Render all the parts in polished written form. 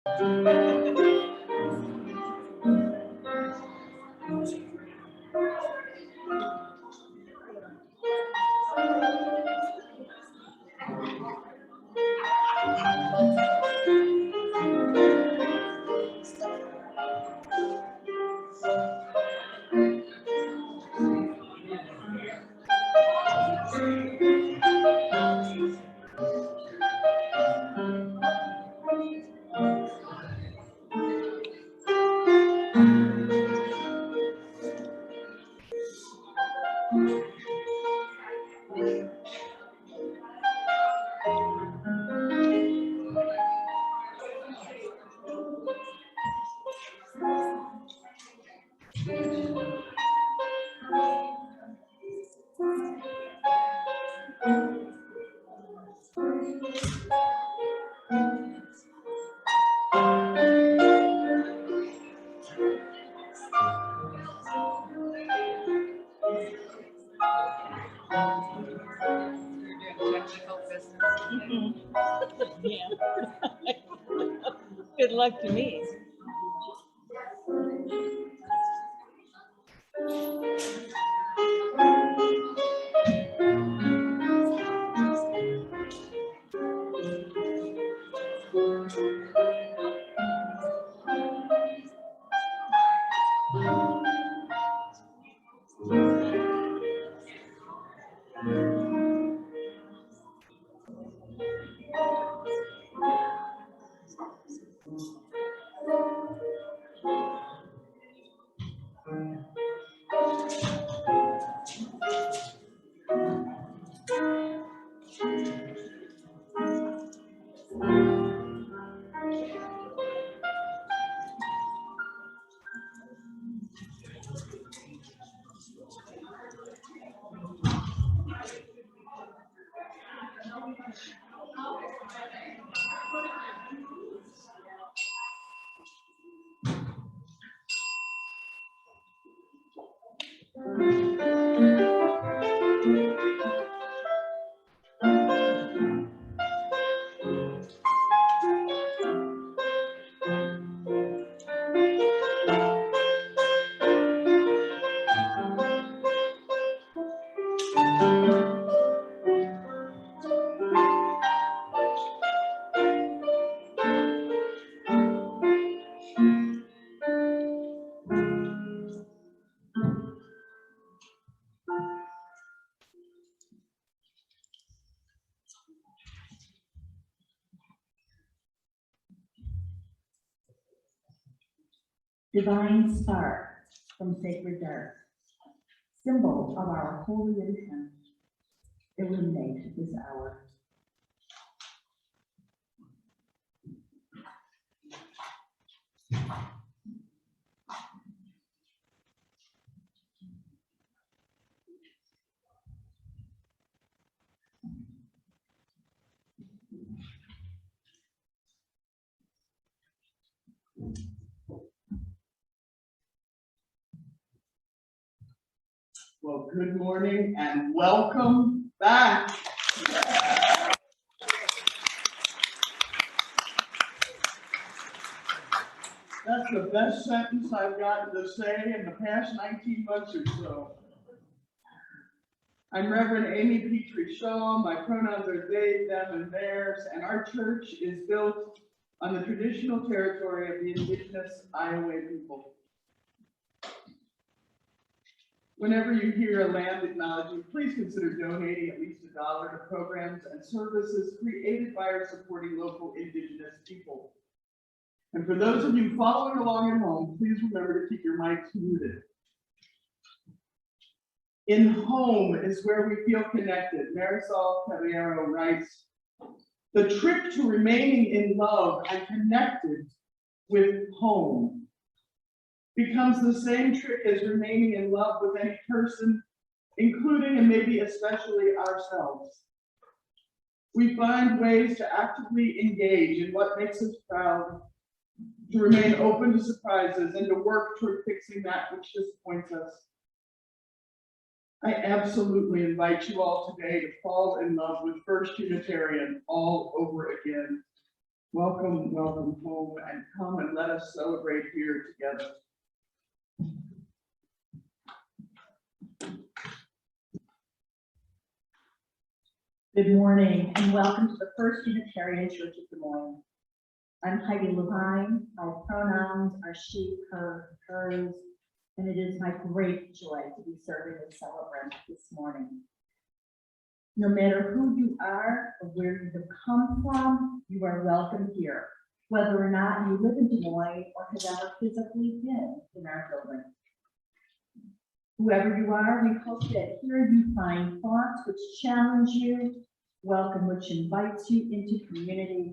Yeah. Good luck to me. Divine spark from sacred dark, symbol of our holy intent, illuminate this hour. Well, good morning and welcome back. That's the best sentence I've gotten to say in the past 19 months or so. I'm Reverend Amy Petrie Shaw. My pronouns are they, them, and theirs, and our church is built on the traditional territory of the indigenous Iowa people. Whenever you hear a land acknowledgement, please consider donating at least $1 to programs and services created by or supporting local indigenous people. And for those of you following along at home, please remember to keep your mics muted. In home is where we feel connected. Marisol Caballero writes, the trick to remaining in love and connected with home becomes the same trick as remaining in love with any person, including and maybe especially ourselves. We find ways to actively engage in what makes us proud, to remain open to surprises, and to work toward fixing that which disappoints us. I absolutely invite you all today to fall in love with First Unitarian all over again. Welcome, welcome home, and come and let us celebrate here together. Good morning and welcome to the First Unitarian Church of Des Moines. I'm Heidi Levine. My pronouns are she, her, hers, and it is my great joy to be serving as celebrant this morning. No matter who you are or where you have come from, you are welcome here, whether or not you live in Des Moines or have ever physically been in our building. Whoever you are, we hope that here you find thoughts which challenge you, welcome which invites you into community,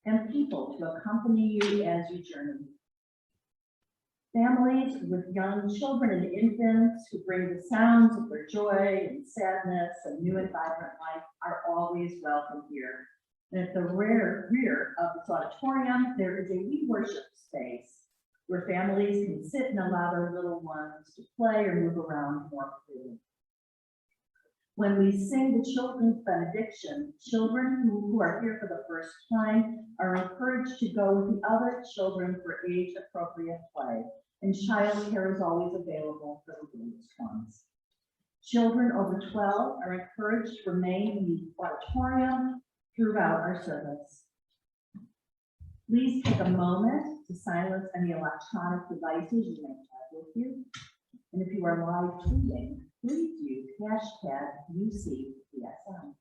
and people to accompany you as you journey. Families with young children and infants who bring the sounds of their joy and sadness and new and vibrant life are always welcome here. And at the rear of this auditorium, there is a wee worship space where families can sit and allow their little ones to play or move around more freely. When we sing the children's benediction, children who are here for the first time are encouraged to go with the other children for age-appropriate play, and childcare is always available for the youngest ones. Children over 12 are encouraged to remain in the auditorium throughout our service. Please take a moment to silence any electronic devices you may have with you. And if you are live tweeting, please use #UCPSM.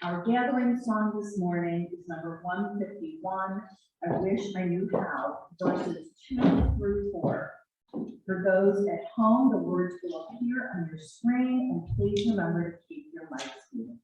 Our gathering song this morning is number 151, I Wish I Knew How, verses 2 through 4. For those at home, the words will appear on your screen, and please remember to keep your mics muted.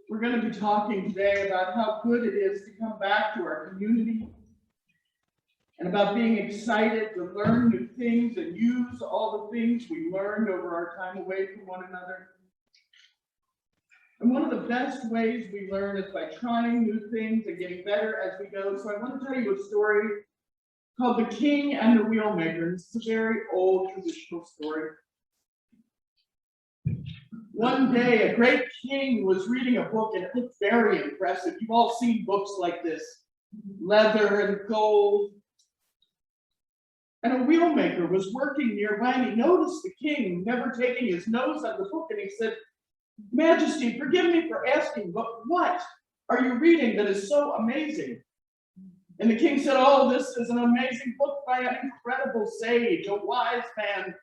We're going to be talking today about how good it is to come back to our community and about being excited to learn new things and use all the things we learned over our time away from one another. And one of the best ways we learn is by trying new things and getting better as we go. So I want to tell you a story called The King and the Wheelmaker. This is a very old traditional story. One day, a great king was reading a book and it looked very impressive. You've all seen books like this, leather and gold. And a wheelmaker was working nearby, and he noticed the king never taking his nose out of the book, and he said, "Majesty, forgive me for asking, but what are you reading that is so amazing?" And the king said, "Oh, this is an amazing book by an incredible sage, a wise man.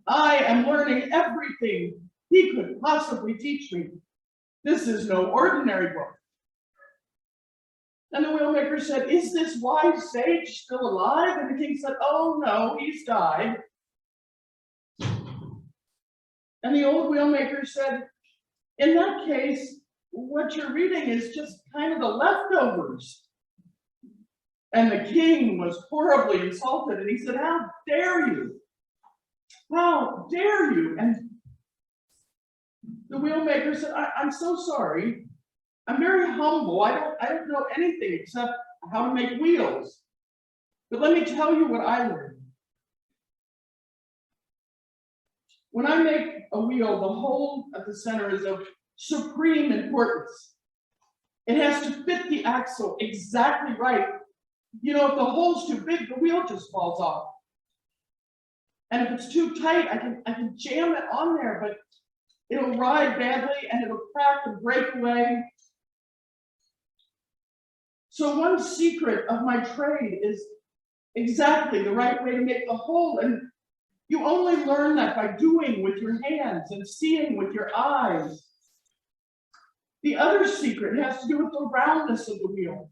I am learning everything he could possibly teach me. This is no ordinary book." And the wheelmaker said, "Is this wise sage still alive?" And the king said, "Oh no, he's died." And the old wheelmaker said, "In that case, what you're reading is just kind of the leftovers." And the king was horribly insulted, and he said, "How dare you? How dare you?" And the wheelmaker said, I'm so sorry. I'm very humble. I don't know anything except how to make wheels. But let me tell you what I learned. When I make a wheel, the hole at the center is of supreme importance. It has to fit the axle exactly right. You know, if the hole's too big, the wheel just falls off. And if it's too tight, I can jam it on there, but it'll ride badly and it'll crack and break away. So one secret of my trade is exactly the right way to make the hole. And you only learn that by doing with your hands and seeing with your eyes. The other secret has to do with the roundness of the wheel.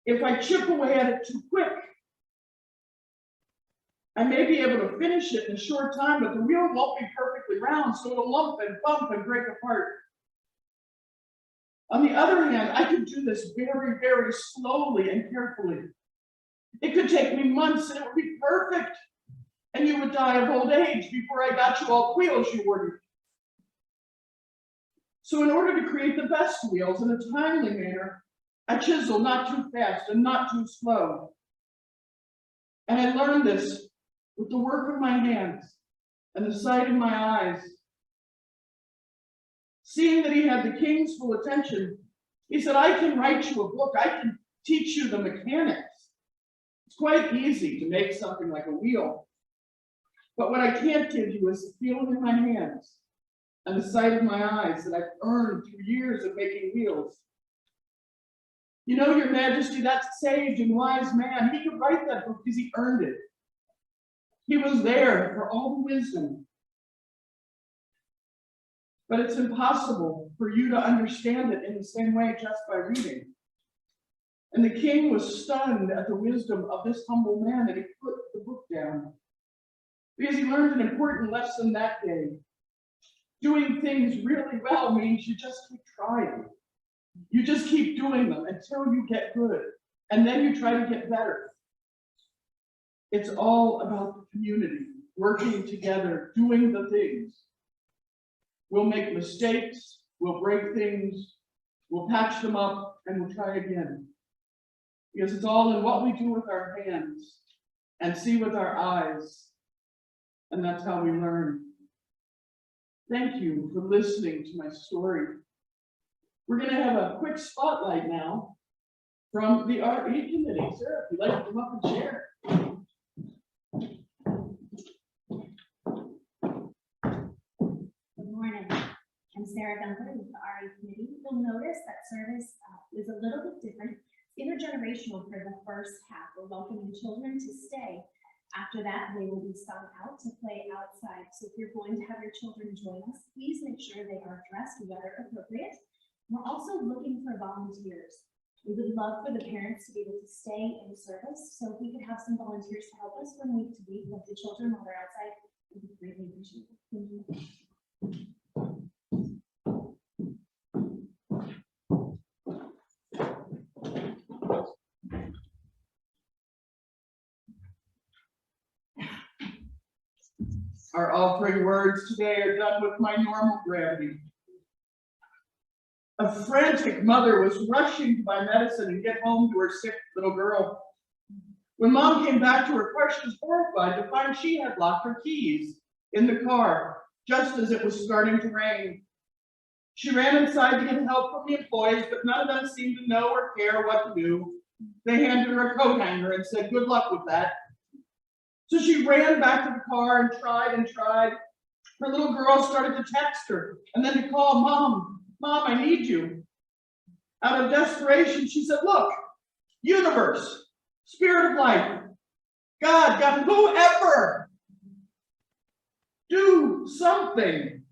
If I chip away at it too quick, I may be able to finish it in a short time, but the wheel won't be perfectly round, so it'll lump and bump and break apart. On the other hand, I can do this very, very slowly and carefully. It could take me months and it would be perfect. And you would die of old age before I got you all the wheels you ordered. So in order to create the best wheels in a timely manner, I chisel not too fast and not too slow. And I learned this with the work of my hands and the sight of my eyes. Seeing that he had the king's full attention, he said, "I can write you a book. I can teach you the mechanics. It's quite easy to make something like a wheel. But what I can't give you is the feeling in my hands and the sight of my eyes that I've earned through years of making wheels. You know, Your Majesty, that sage and wise man, he could write that book because he earned it. He was there for all the wisdom. But it's impossible for you to understand it in the same way just by reading." And the king was stunned at the wisdom of this humble man, and he put the book down. Because he learned an important lesson that day. Doing things really well means you just keep trying. You just keep doing them until you get good, and then you try to get better. It's all about the community, working together, doing the things. We'll make mistakes, we'll break things, we'll patch them up, and we'll try again. Because it's all in what we do with our hands and see with our eyes, and that's how we learn. Thank you for listening to my story. We're going to have a quick spotlight now from the RE committee. Sarah, if you'd like to come up and share. Good morning. I'm Sarah Gunther with the RE committee. You'll notice that service is a little bit different. It's intergenerational for the first half. We're welcoming children to stay. After that, they will be sung out to play outside. So if you're going to have your children join us, please make sure they are dressed weather appropriate. We're also looking for volunteers. We would love for the parents to be able to stay in service. So if we could have some volunteers to help us from week to week with the children while they're outside, it would be greatly appreciated. Thank you. Our offering words today are done with my normal gravity. A frantic mother was rushing to buy medicine and get home to her sick little girl. When Mom came back to her car, she was horrified to find she had locked her keys in the car just as it was starting to rain. She ran inside to get help from the employees, but none of them seemed to know or care what to do. They handed her a coat hanger and said, good luck with that. So she ran back to the car and tried and tried. Her little girl started to text her and then to call, Mom, I need you. Out of desperation, she said, look, universe, spirit of life, God, whoever, do something.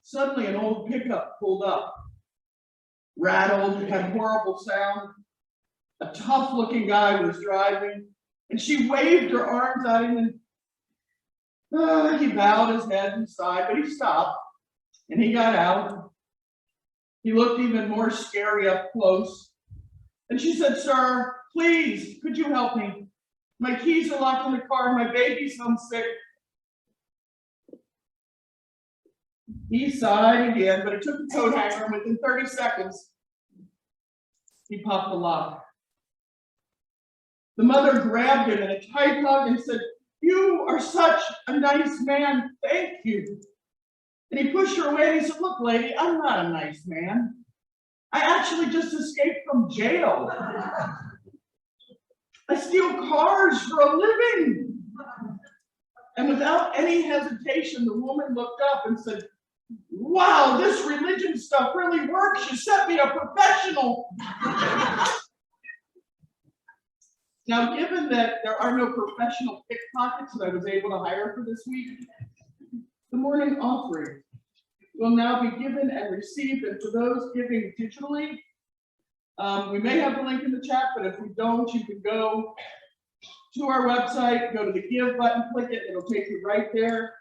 Suddenly, an old pickup pulled up, rattled, had horrible sound. A tough-looking guy was driving, and she waved her arms at him, and he bowed his head and sighed, but he stopped, and he got out. He looked even more scary up close, and she said, sir, please, could you help me? My keys are locked in the car, my baby's homesick. He sighed again, but he took the coat hanger, and within 30 seconds, he popped the lock. The mother grabbed him in a tight hug and said, you are such a nice man, thank you. And he pushed her away and he said, look, lady, I'm not a nice man. I actually just escaped from jail. I steal cars for a living. And without any hesitation, the woman looked up and said, wow, this religion stuff really works. You set me a professional. Now, given that there are no professional pickpockets that I was able to hire for this week, the morning offering will now be given and received. And for those giving digitally, we may have the link in the chat, but if we don't, you can go to our website, go to the Give button, click it, it'll take you right there.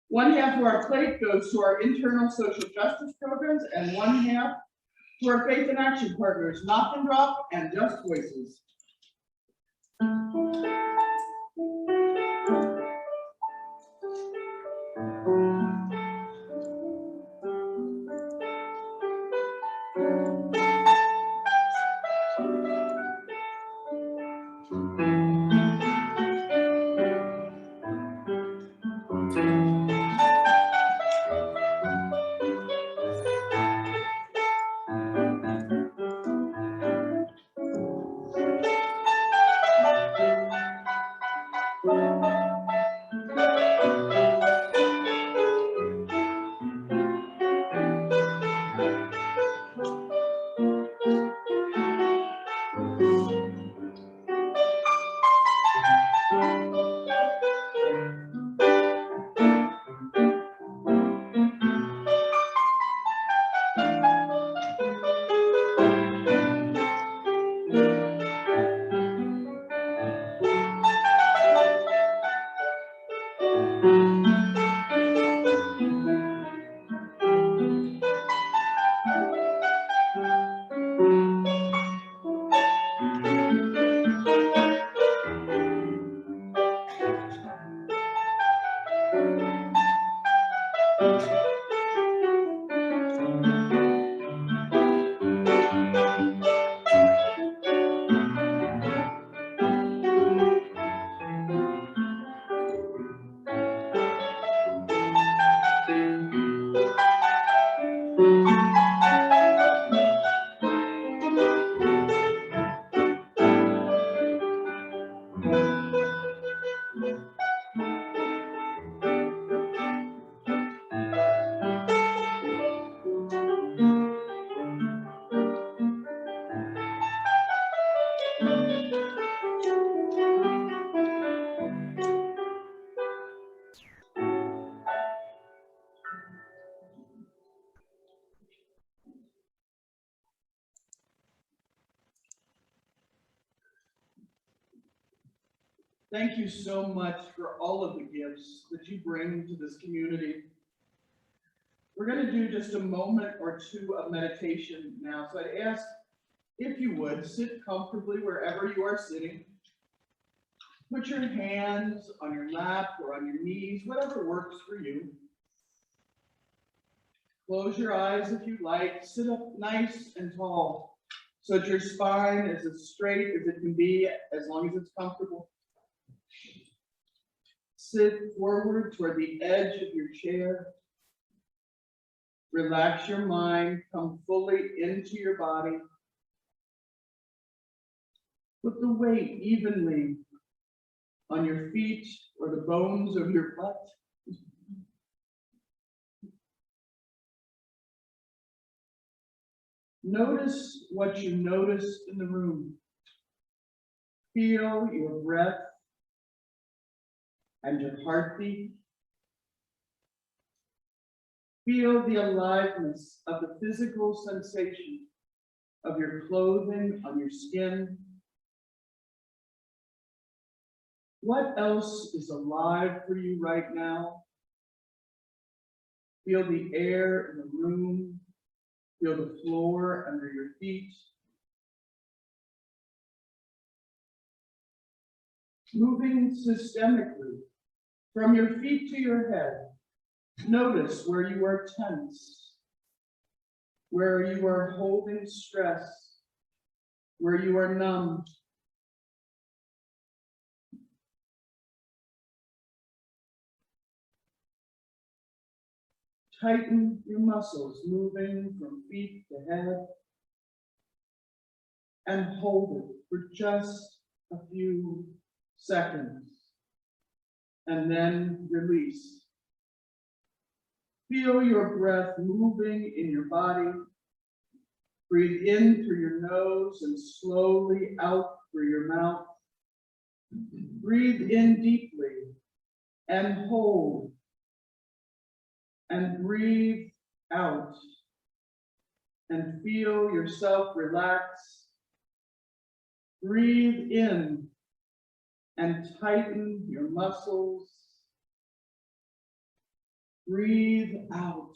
One half of our plate goes to our internal social justice programs, and one half to our faith and action partners, Knock and Drop and Just Voices. Thank you so much for all of the gifts that you bring to this community. We're going to do just a moment or two of meditation now. So I'd ask, if you would, sit comfortably wherever you are sitting. Put your hands on your lap or on your knees, whatever works for you. Close your eyes if you like. Sit up nice and tall so that your spine is as straight as it can be, as long as it's comfortable. Sit forward toward the edge of your chair. Relax your mind, come fully into your body. Put the weight evenly on your feet or the bones of your butt. Notice what you notice in the room. Feel your breath and your heartbeat. Feel the aliveness of the physical sensation of your clothing on your skin. What else is alive for you right now? Feel the air in the room. Feel the floor under your feet. Moving systemically from your feet to your head, notice where you are tense, where you are holding stress, where you are numb. Tighten your muscles, moving from feet to head, and hold it for just a few seconds, and then release. Feel your breath moving in your body. Breathe in through your nose and slowly out through your mouth. Breathe in deeply and hold. And breathe out. And feel yourself relax. Breathe in and tighten your muscles. Breathe out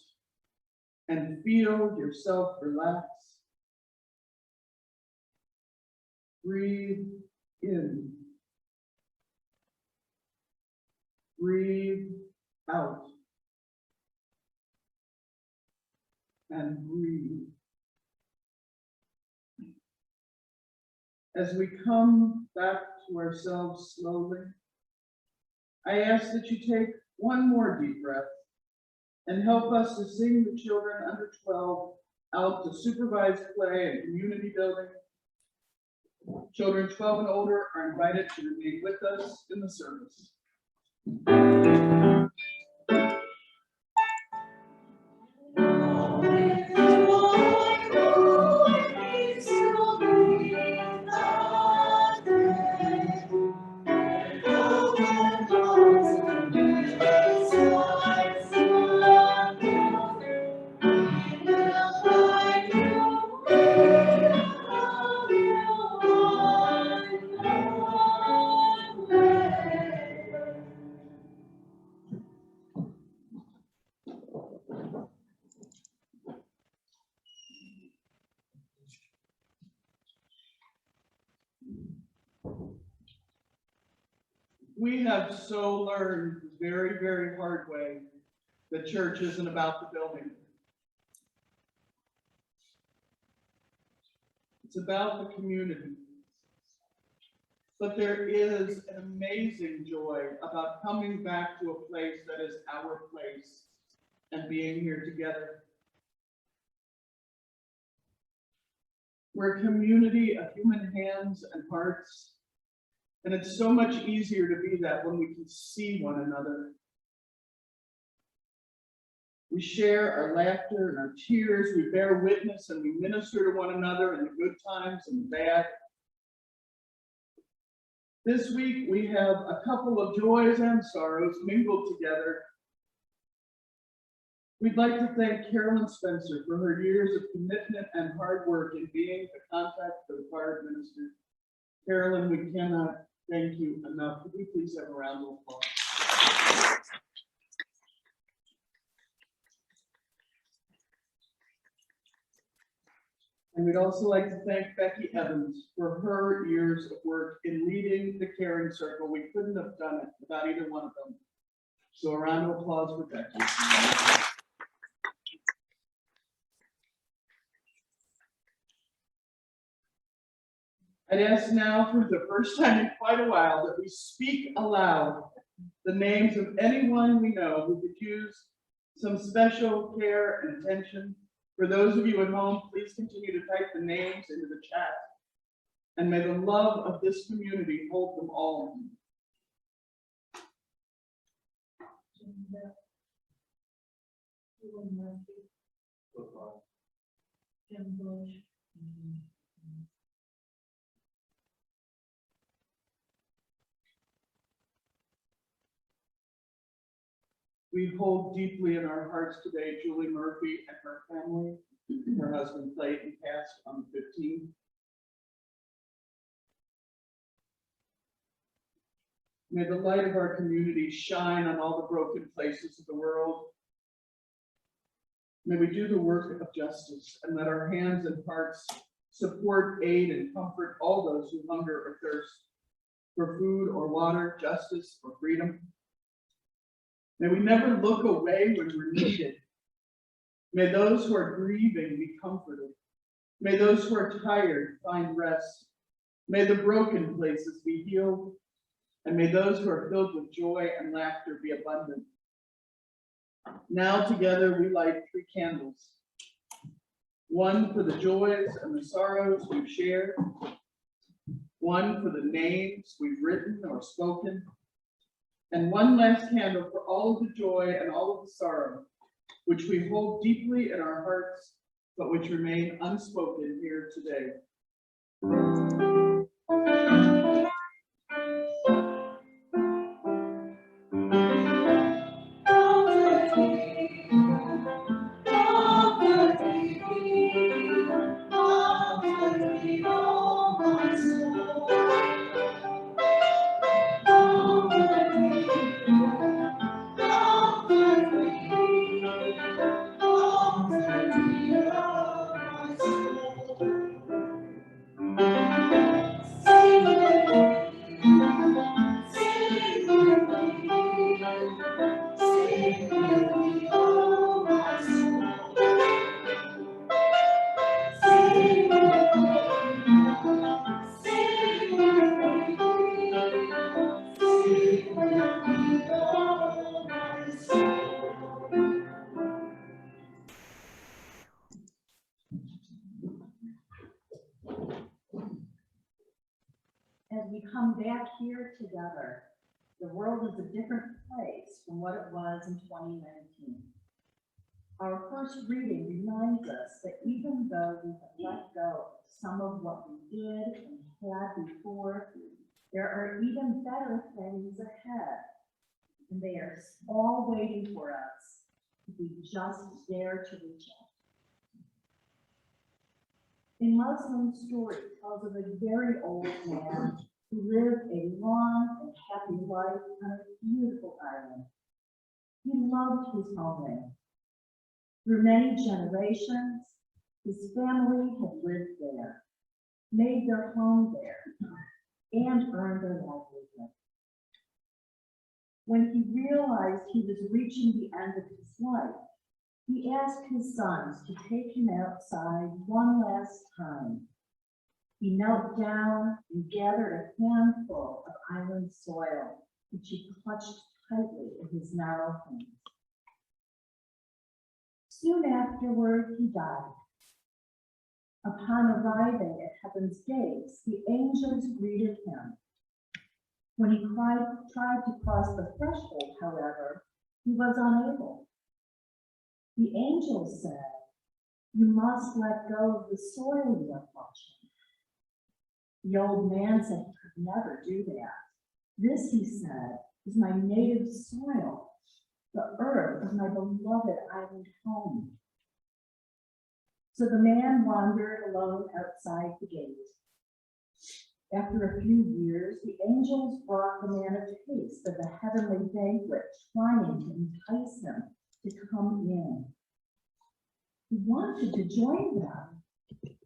and feel yourself relax. Breathe in. Breathe out. And breathe. As we come back to ourselves slowly, I ask that you take one more deep breath and help us to sing the children under 12 out to supervised play and community building. Children 12 and older are invited to remain with us in the service. We have so learned the very, very hard way that church isn't about the building. It's about the community. But there is an amazing joy about coming back to a place that is our place and being here together. We're a community of human hands and hearts. And it's so much easier to be that when we can see one another. We share our laughter and our tears. We bear witness and we minister to one another in the good times and the bad. This week we have a couple of joys and sorrows mingled together. We'd like to thank Carolyn Spencer for her years of commitment and hard work in being the contact for the choir minister. Carolyn, we cannot thank you enough. Could we please have a round of applause? And we'd also like to thank Becky Evans for her years of work in leading the caring circle. We couldn't have done it without either one of them. So a round of applause for Becky. I'd ask now for the first time in quite a while that we speak aloud the names of anyone we know who could use Some special care and attention. For those of you at home, please continue to type the names into the chat. And may the love of this community hold them all. We hold deeply in our hearts today Julie Murphy and her family. Her husband Clayton passed on the 15th. May the light of our community shine on all the broken places of the world. May we do the work of justice and let our hands and hearts support, aid, and comfort all those who hunger or thirst for food or water, justice or freedom. May we never look away when we're needed. May those who are grieving be comforted. May those who are tired find rest. May the broken places be healed. And may those who are filled with joy and laughter be abundant. Now together we light 3 candles. One for the joys and the sorrows we've shared. One for the names we've written or spoken. And one last candle for all of the joy and all of the sorrow, which we hold deeply in our hearts, but which remain unspoken here today. As we come back here together, the world is a different place from what it was in 2019. Our first reading reminds us that even though we have let go of some of what we did and had before, there are even better things ahead, and they are all waiting for us if we just dare to reach out. A Muslim story tells of a very old man who lived a long and happy life on a beautiful island. He loved his homeland. Through many generations, his family had lived there, made their home there, and earned their livelihood. When he realized he was reaching the end of his life, he asked his sons to take him outside one last time. He knelt down and gathered a handful of island soil, which he clutched tightly in his narrow hands. Soon afterward, he died. Upon arriving at heaven's gates, the angels greeted him. When he tried to cross the threshold, however, he was unable. The angels said, "You must let go of the soil you are clutching." The old man said he could never do that. "This," he said, "is my native soil, the earth of my beloved island home." So the man wandered alone outside the gate. After a few years, the angels brought the man a taste of the heavenly banquet, trying to entice him to come in. He wanted to join them,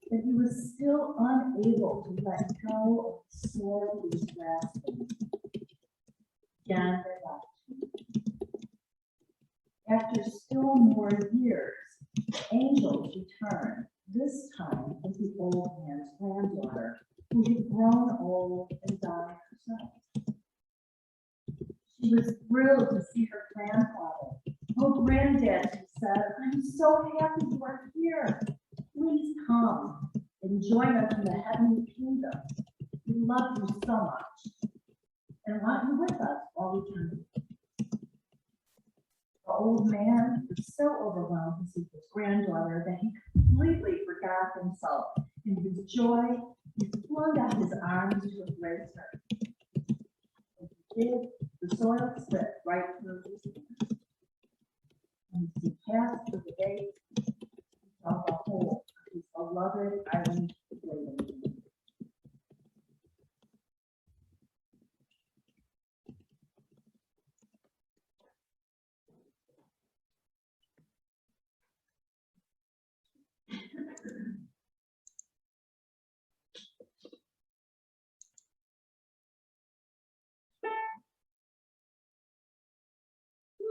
but he was still unable to let go of the soil he was grasping. Again, they left him. After still more years, angels returned, this time with the old man's granddaughter, who had grown old and died herself. She was thrilled to see her grandfather. "Oh, granddad who said, "I'm so happy you are here. Please come and join us in the heavenly kingdom. We love you so much and want you with us all eternity." The old man was so overwhelmed to see his granddaughter that he completely forgot himself. In his joy, he flung out his arms to embrace her. As he did, the soil slipped right through his hands. And as he passed through the gate, he saw the whole of his beloved island waiting for him.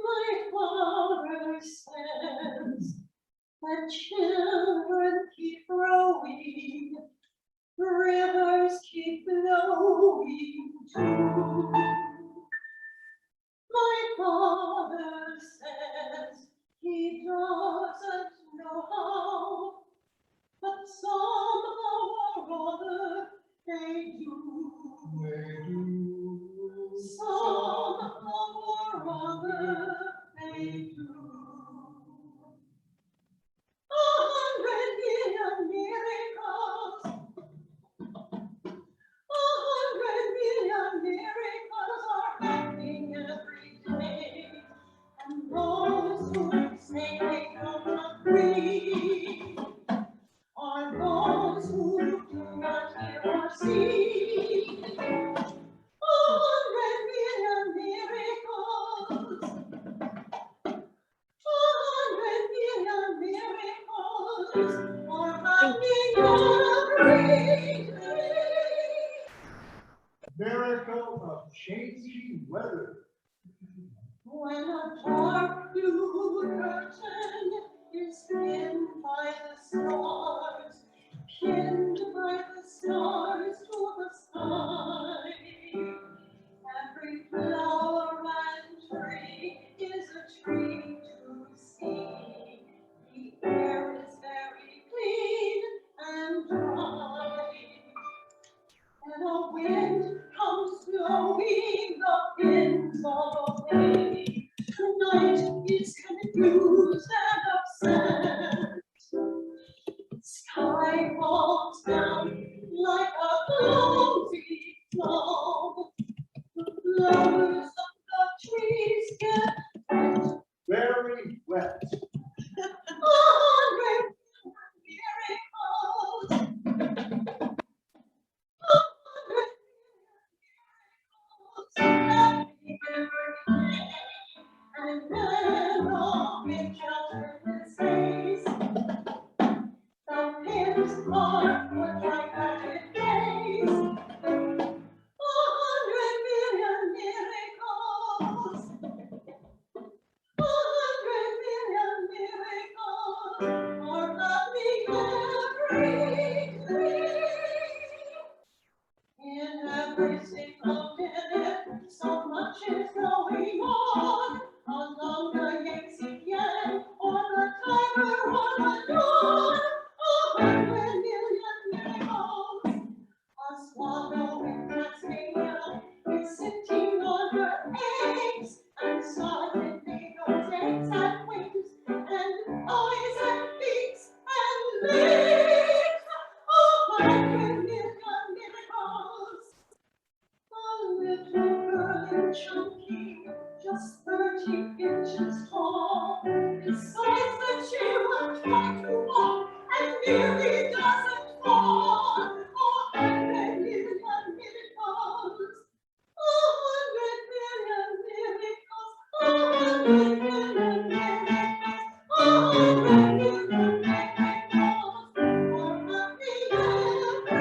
My father says that children keep growing, rivers keep flowing too. My father says he doesn't know how, but somehow or other they do. Somehow or other they do. 100 million miracles. 100 million miracles are happening every day. And those who say they don't agree are those who do not hear or see. 100 million miracles. 100 million miracles are happening every day. Miracle of changing weather. When a dark blue curtain is pinned by the stars, pinned by the stars to the sky, every flower and tree is a tree to see. The air is very clean and dry. And the wind comes blowing the winds all away. Tonight is confused and upset. Sky falls down like a clumsy cloud. The flowers of the trees get wet. Very wet. 100 miracles. 100 and then all in children's face, the pins are put like magic days. 100 million miracles. 100 million miracles are happening every day. In every single minute, so much is going on. Along the Yangtze Yang, or the Tiger, or the Don. 100 million miracles. A swallow in Tasmania is sitting on her eggs, and suddenly those eggs have wings, and eyes, and feet, and legs. 100 million miracles. A little girl in Chunky, just 30 inches tall, decides that she will try to walk and nearly doesn't fall. 100 million miracles. 100 million miracles. 100 million miracles. 100 million miracles are happening every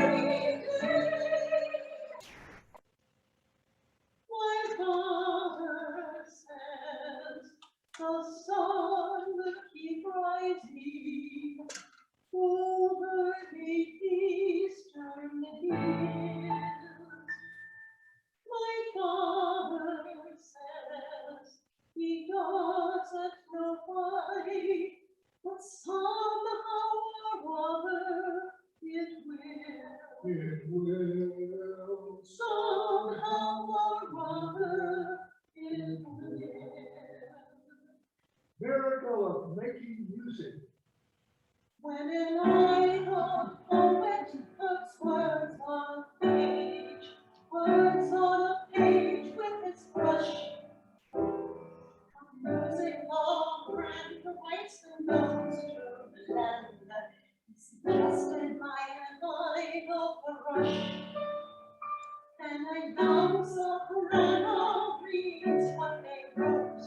it will. Somehow or other it will. Miracle of making music. When in light of poet puts words on a page with his brush, music of friend who writes the notes to blend, suggested my idle rush, and I bounce a soprano reads what they wrote,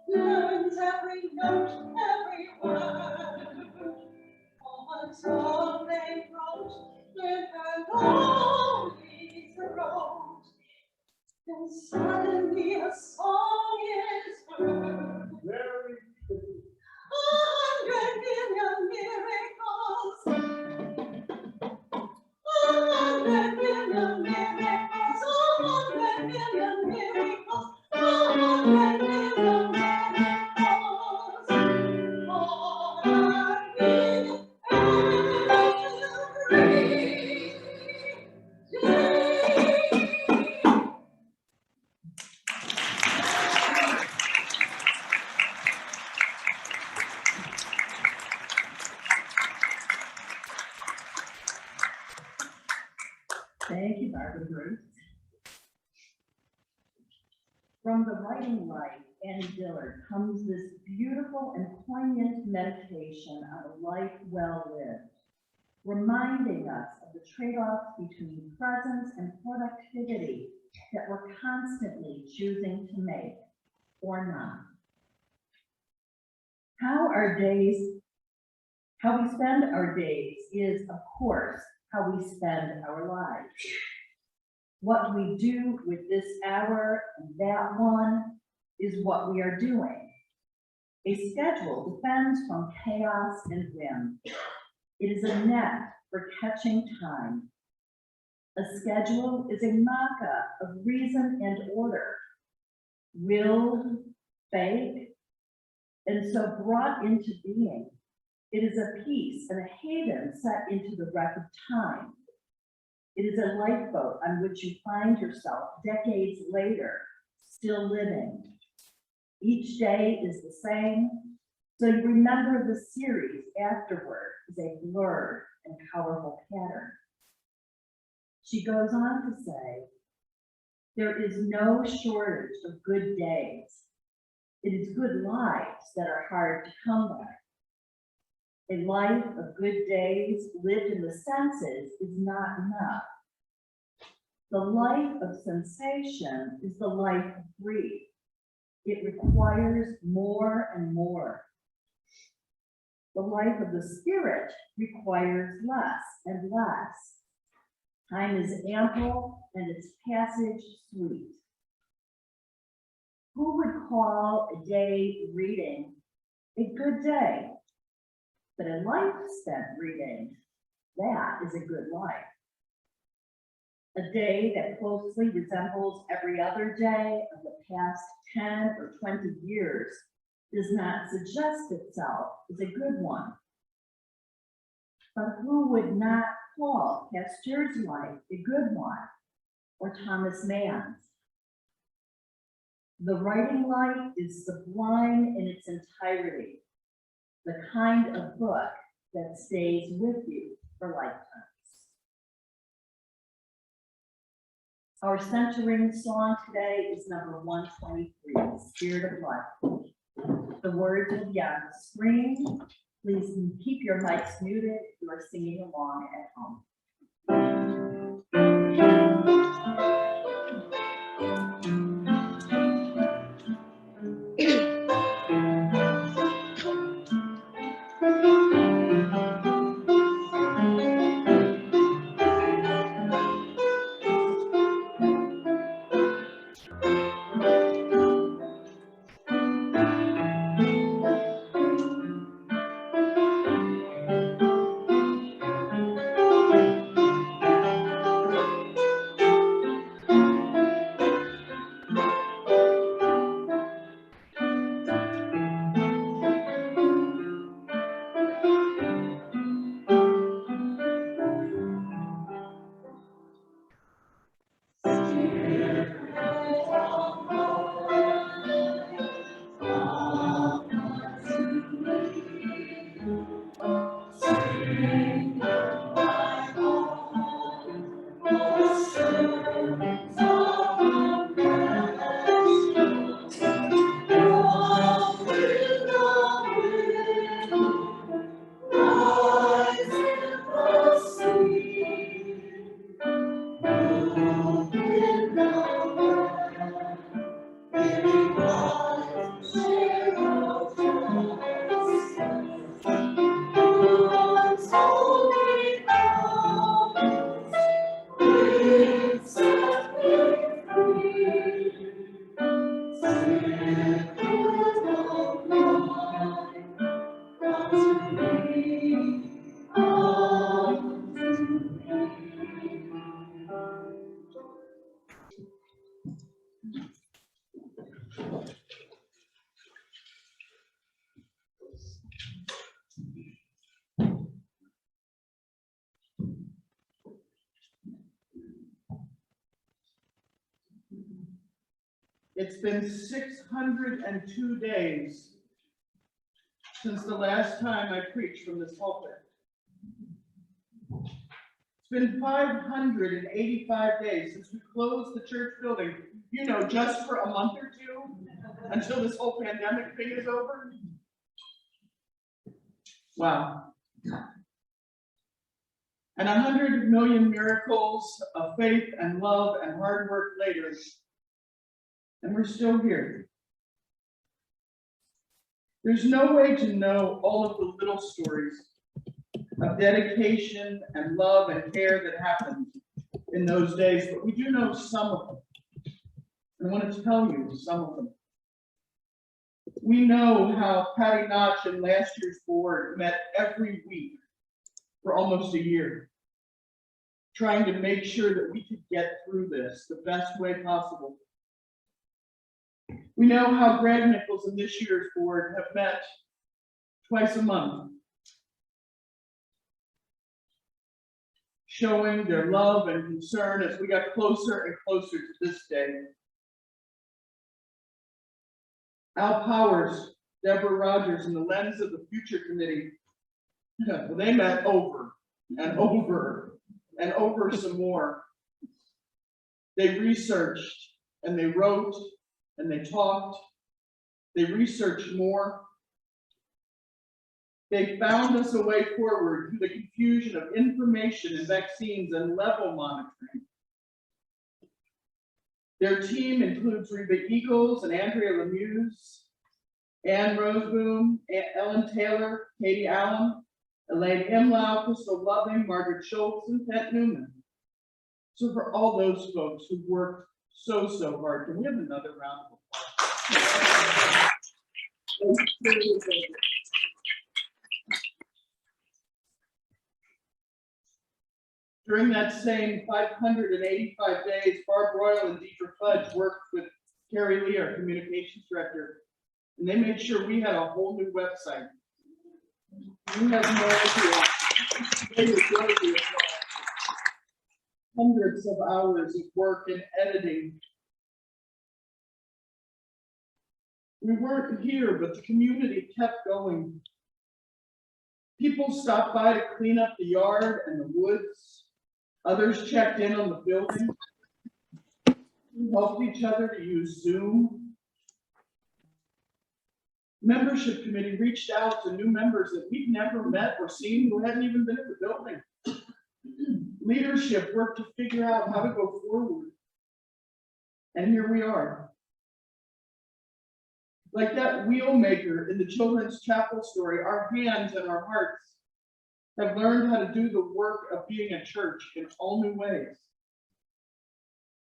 learns every note, every word. A song they wrote when her lonely throat, then suddenly a song is heard. Very pretty. 100 million miracles. 100 million miracles. 100 million miracles. 100 million miracles. Thank you, Barbara Bruce. From the writing life, Annie Dillard, comes this beautiful and poignant meditation on a life well lived, reminding us of the trade-offs between presence and productivity that we're constantly choosing to make or not. How we spend our days is, of course, how we spend our lives. What we do with this hour and that one is what we are doing. A schedule defends from chaos and whim. It is a net for catching time. A schedule is a mock-up of reason and order, willed, fake, and so brought into being. It is a peace and a haven set into the wreck of time. It is a lifeboat on which you find yourself decades later, still living. Each day is the same, so you remember the series afterward as a blurred and powerful pattern. She goes on to say, there is no shortage of good days. It is good lives that are hard to come by. A life of good days lived in the senses is not enough. The life of sensation is the life of grief. It requires more and more. The life of the spirit requires less and less. Time is ample and its passage sweet. Who would call a day reading a good day? But a life spent reading, that is a good life. A day that closely resembles every other day of the past 10 or 20 years does not suggest itself as a good one. But who would not call Pasteur's life a good one, or Thomas Mann's? The writing life is sublime in its entirety, the kind of book that stays with you for lifetimes. Our centering song today is number 123, Spirit of Life. The words will be on the screen. Please keep your mics muted if you are singing along at home. It's been 602 days since the last time I preached from this pulpit. It's been 585 days since we closed the church building, you know, just for a month or two until this whole pandemic thing is over. Wow. And 100 million miracles of faith and love and hard work later, and we're still here. There's no way to know all of the little stories of dedication and love and care that happened in those days, but we do know some of them. And I want to tell you some of them. We know how Patty Notch and last year's board met every week for almost a year, trying to make sure that we could get through this the best way possible. We know how Greg Nichols and this year's board have met twice a month, showing their love and concern as we got closer and closer to this day. Al Powers, Deborah Rogers, and the Lens of the Future Committee, well, they met over and over and over some more. They researched and they wrote and they talked. They researched more. They found us a way forward through the confusion of information and vaccines and level monitoring. Their team includes Reba Eagles and Andrea Lemuse, Ann Roseboom, Ellen Taylor, Katie Allen, Elaine Imlau, Crystal Loving, Margaret Schultz, and Pat Newman. So for all those folks who worked so hard, can we have another round of applause? During that same 585 days, Barb Royal and Deidre Fudge worked with Carrie Lee, our communications director, and they made sure we had a whole new website. You have no idea. They were guilty of hundreds of hours of work and editing. We weren't here, but the community kept going. People stopped by to clean up the yard and the woods. Others checked in on the building. We helped each other to use Zoom. Membership committee reached out to new members that we'd never met or seen who hadn't even been in the building. Leadership worked to figure out how to go forward. And here we are. Like that wheel maker in the children's chapel story, our hands and our hearts have learned how to do the work of being a church in all new ways.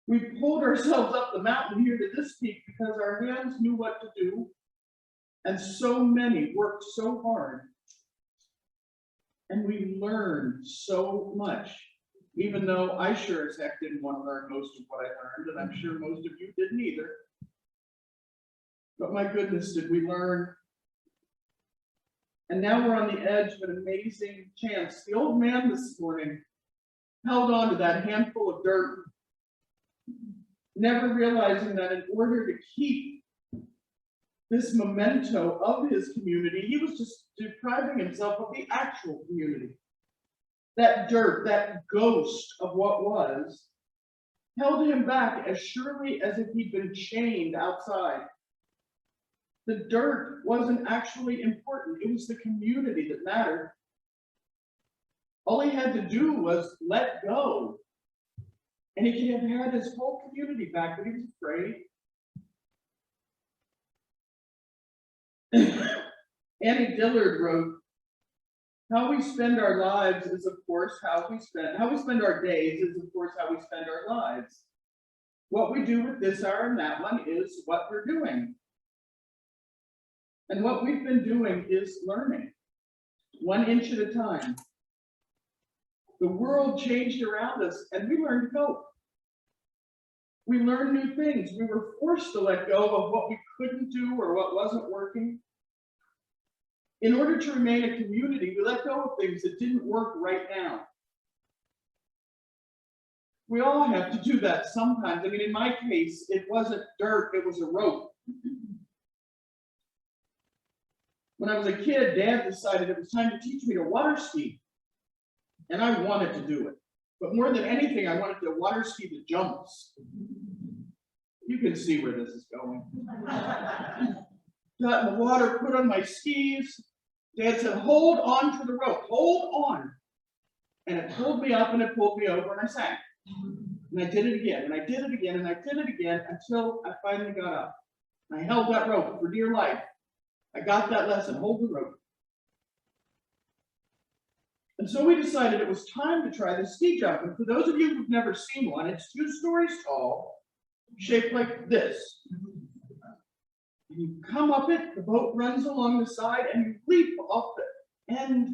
We pulled ourselves up the mountain here to this peak because our hands knew what to do, and so many worked so hard. And we learned so much, even though I sure as heck didn't want to learn most of what I learned, and I'm sure most of you didn't either. But my goodness, did we learn. And now we're on the edge of an amazing chance. The old man this morning held on to that handful of dirt, never realizing that in order to keep this memento of his community, he was just depriving himself of the actual community. That dirt, that ghost of what was, held him back as surely as if he'd been chained outside. The dirt wasn't actually important. It was the community that mattered. All he had to do was let go. And he could have had his whole community back, but he was afraid. Annie Dillard wrote, how we spend our lives is of course how we spend our days is of course how we spend our lives. What we do with this hour and that one is what we're doing. And what we've been doing is learning, 1 inch at a time. The world changed around us and we learned to cope. We learned new things. We were forced to let go of what we couldn't do or what wasn't working. In order to remain a community, we let go of things that didn't work right now. We all have to do that sometimes. I mean, in my case, it wasn't dirt, it was a rope. When I was a kid, Dad decided it was time to teach me to water ski. And I wanted to do it. But more than anything, I wanted to water ski the jumps. You can see where this is going. Got in the water, put on my skis. Dad said, hold on to the rope, hold on. And it pulled me up and it pulled me over and I sank. And I did it again, and I did it again, and I did it again until I finally got up. And I held that rope for dear life. I got that lesson, hold the rope. And so we decided it was time to try the ski jump. And for those of you who've never seen one, it's 2 stories tall, shaped like this. And you come up it, the boat runs along the side, and you leap off the end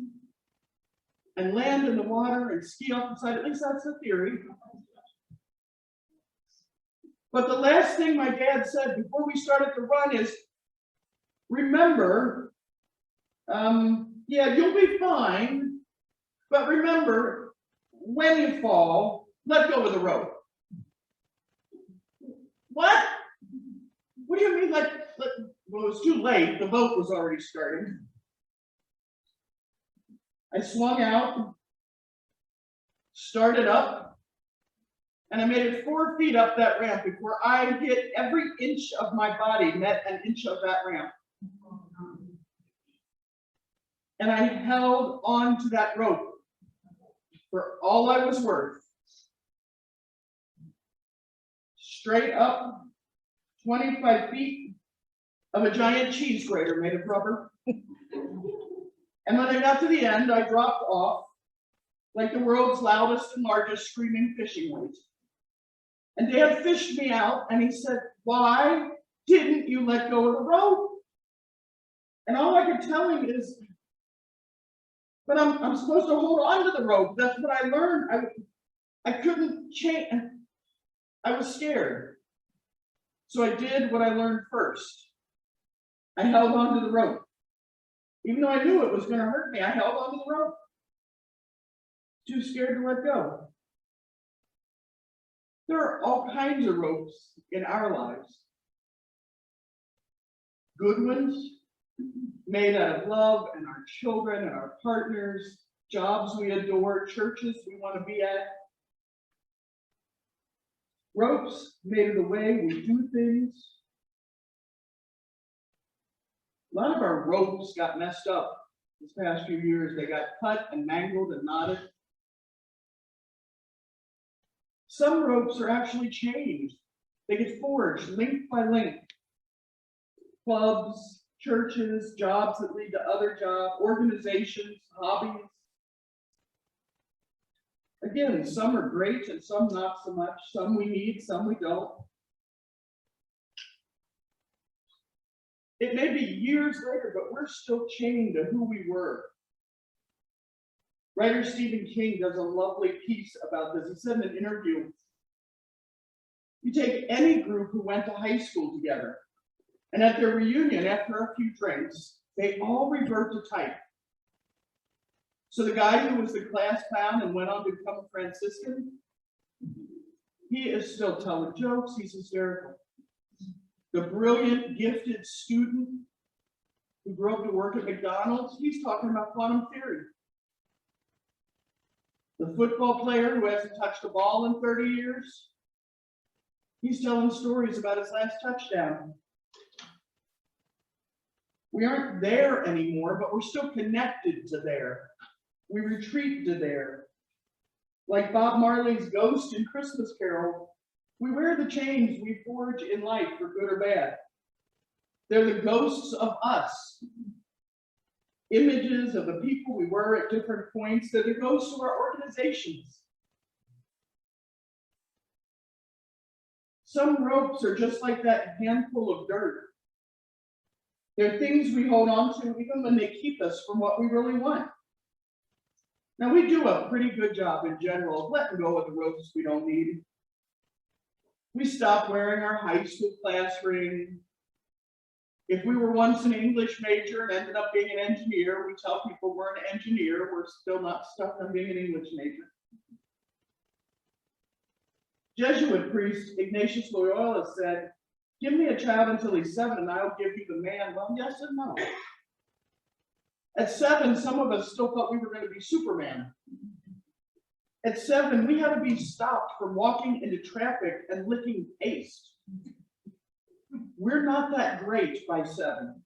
and land in the water and ski off the side. At least that's the theory. But the last thing my dad said before we started to run is, remember, yeah, you'll be fine, but remember, when you fall, let go of the rope. What? What do you mean, well, it was too late. The boat was already starting. I swung out, started up, and I made it 4 feet up that ramp before I hit every inch of my body, met an inch of that ramp. And I held on to that rope for all I was worth. Straight up, 25 feet of a giant cheese grater made of rubber. And when I got to the end, I dropped off like the world's loudest and largest screaming fishing weight. And Dad fished me out and he said, why didn't you let go of the rope? And all I could tell him is, but I'm supposed to hold on to the rope. That's what I learned. I couldn't change. I was scared. So I did what I learned first. I held on to the rope. Even though I knew it was going to hurt me, I held on to the rope. Too scared to let go. There are all kinds of ropes in our lives. Good ones, made out of love and our children and our partners, jobs we adore, churches we want to be at. Ropes made of the way we do things. A lot of our ropes got messed up this past few years. They got cut and mangled and knotted. Some ropes are actually changed. They get forged link by link. Clubs, churches, jobs that lead to other jobs, organizations, hobbies. Again, some are great and some not so much. Some we need, some we don't. It may be years later, but we're still chained to who we were. Writer Stephen King does a lovely piece about this. He said in an interview, you take any group who went to high school together, and at their reunion, after a few drinks, they all revert to type. So the guy who was the class clown and went on to become a Franciscan, he is still telling jokes, he's hysterical. The brilliant, gifted student who grew up to work at McDonald's, he's talking about quantum theory. The football player who hasn't touched a ball in 30 years, he's telling stories about his last touchdown. We aren't there anymore, but we're still connected to there. We retreat to there. Like Bob Marley's Ghost in Christmas Carol, we wear the chains we forge in life for good or bad. They're the ghosts of us. Images of the people we were at different points. They're the ghosts of our organizations. Some ropes are just like that handful of dirt. They're things we hold on to even when they keep us from what we really want. Now, we do a pretty good job in general of letting go of the ropes we don't need. We stopped wearing our high school class ring. If we were once an English major and ended up being an engineer, we tell people we're an engineer. We're still not stuck on being an English major. Jesuit priest Ignatius Loyola said, "Give me a child until he's 7 and I'll give you the man." Well, yes and no. At 7, some of us still thought we were going to be Superman. At 7, we had to be stopped from walking into traffic and licking paste. We're not that great by 7.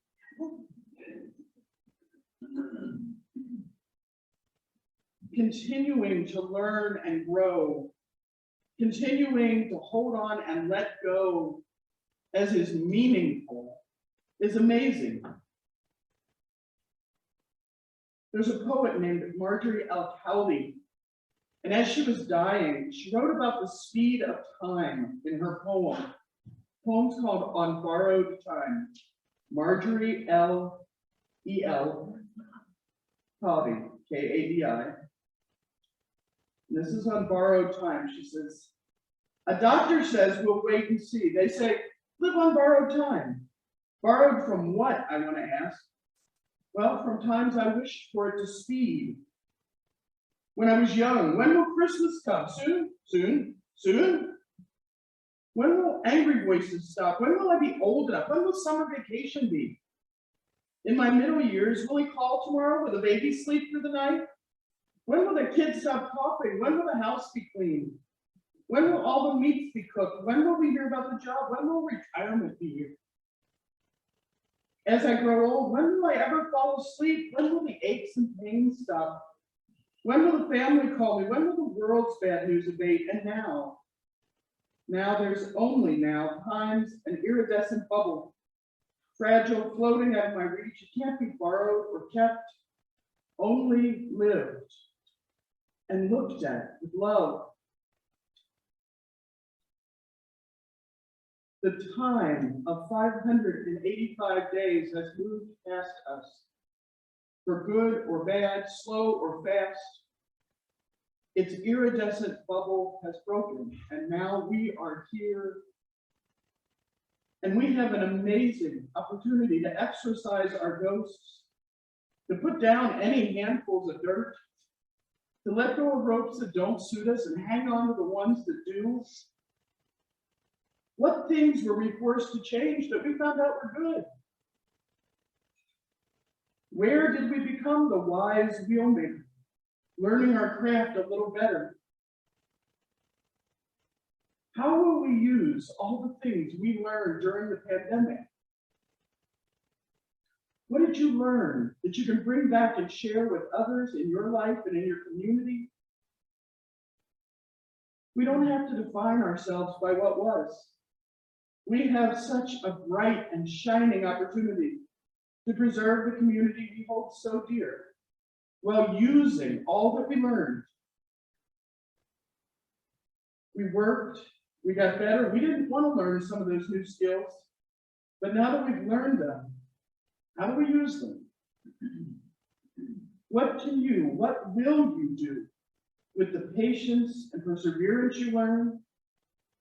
Continuing to learn and grow, continuing to hold on and let go as is meaningful is amazing. There's a poet named Marjorie L. Cowley, and as she was dying, she wrote about the speed of time in her poem. The poem's called On Borrowed Time. Marjorie L. E.L. Cowley, K-A-D-I. This is on borrowed time. She says, "A doctor says we'll wait and see. They say, live on borrowed time. Borrowed from what, I want to ask? Well, from times I wished for it to speed. When I was young, when will Christmas come? Soon, soon, soon? When will angry voices stop? When will I be old enough? When will summer vacation be? In my middle years, will he call tomorrow? Will the baby sleep through the night? When will the kids stop coughing? When will the house be clean? When will all the meats be cooked? When will we hear about the job? When will retirement be here? As I grow old, when will I ever fall asleep? When will the aches and pains stop? When will the family call me? When will the world's bad news abate? And now there's only now, time's an iridescent bubble, fragile, floating out of my reach. It can't be borrowed or kept, only lived and looked at with love. The time of 585 days has moved past us, for good or bad, slow or fast. Its iridescent bubble has broken, and now we are here. And we have an amazing opportunity to exercise our ghosts, to put down any handfuls of dirt, to let go of ropes that don't suit us and hang on to the ones that do. What things were we forced to change that we found out were good? Where did we become the wise wheelmaker, learning our craft a little better? How will we use all the things we learned during the pandemic? What did you learn that you can bring back and share with others in your life and in your community? We don't have to define ourselves by what was. We have such a bright and shining opportunity to preserve the community we hold so dear, while using all that we learned. We worked, we got better. We didn't want to learn some of those new skills, but now that we've learned them, how do we use them? What will you do with the patience and perseverance you learn,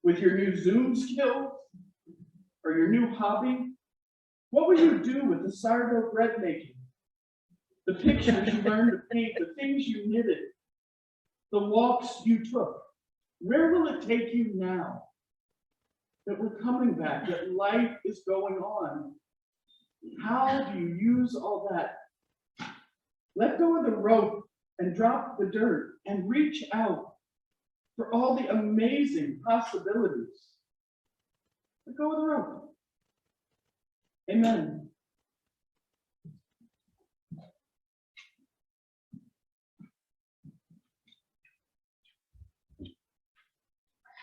with your new Zoom skills, or your new hobby? What will you do with the sourdough bread making, the pictures you learned to paint, the things you knitted, the walks you took? Where will it take you now that we're coming back, that life is going on? How do you use all that? Let go of the rope and drop the dirt and reach out for all the amazing possibilities. Let go of the rope. Amen.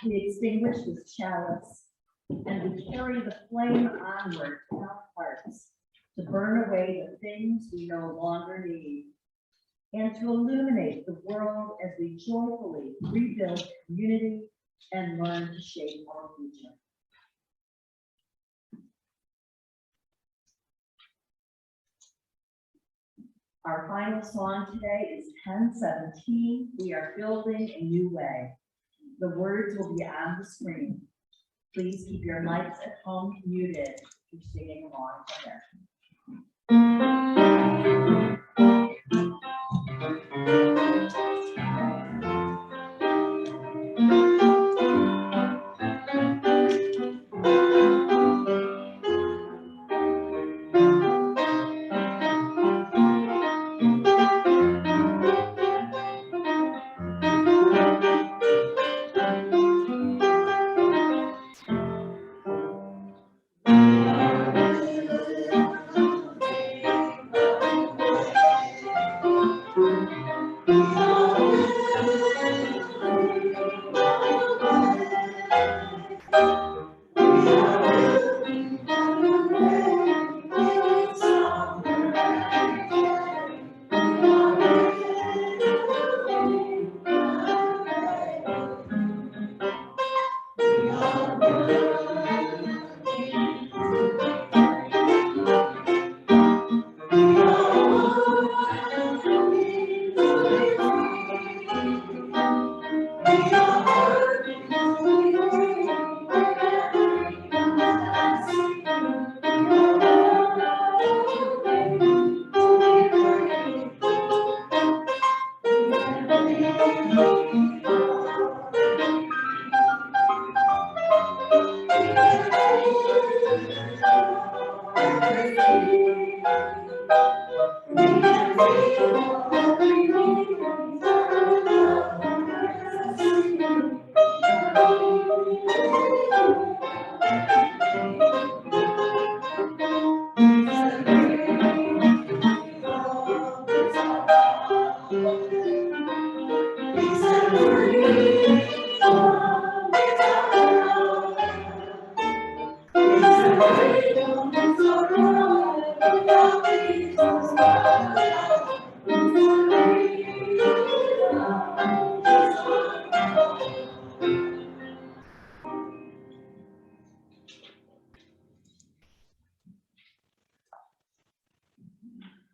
We extinguish this chalice, and we carry the flame onward in our hearts to burn away the things we no longer need, and to illuminate the world as we joyfully rebuild community and learn to shape our future. Our final song today is 1017, We Are Building a New Way. The words will be on the screen. Please keep your mics at home muted if you're singing along with it.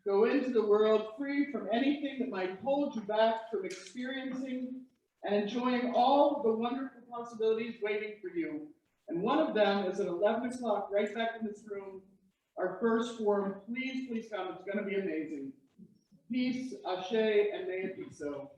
Go into the world free from anything that might hold you back from experiencing and enjoying all the wonderful possibilities waiting for you. And one of them is at 11 o'clock, right back in this room, our first forum. Please, please come. It's going to be amazing. Peace, ashe, and may it be so.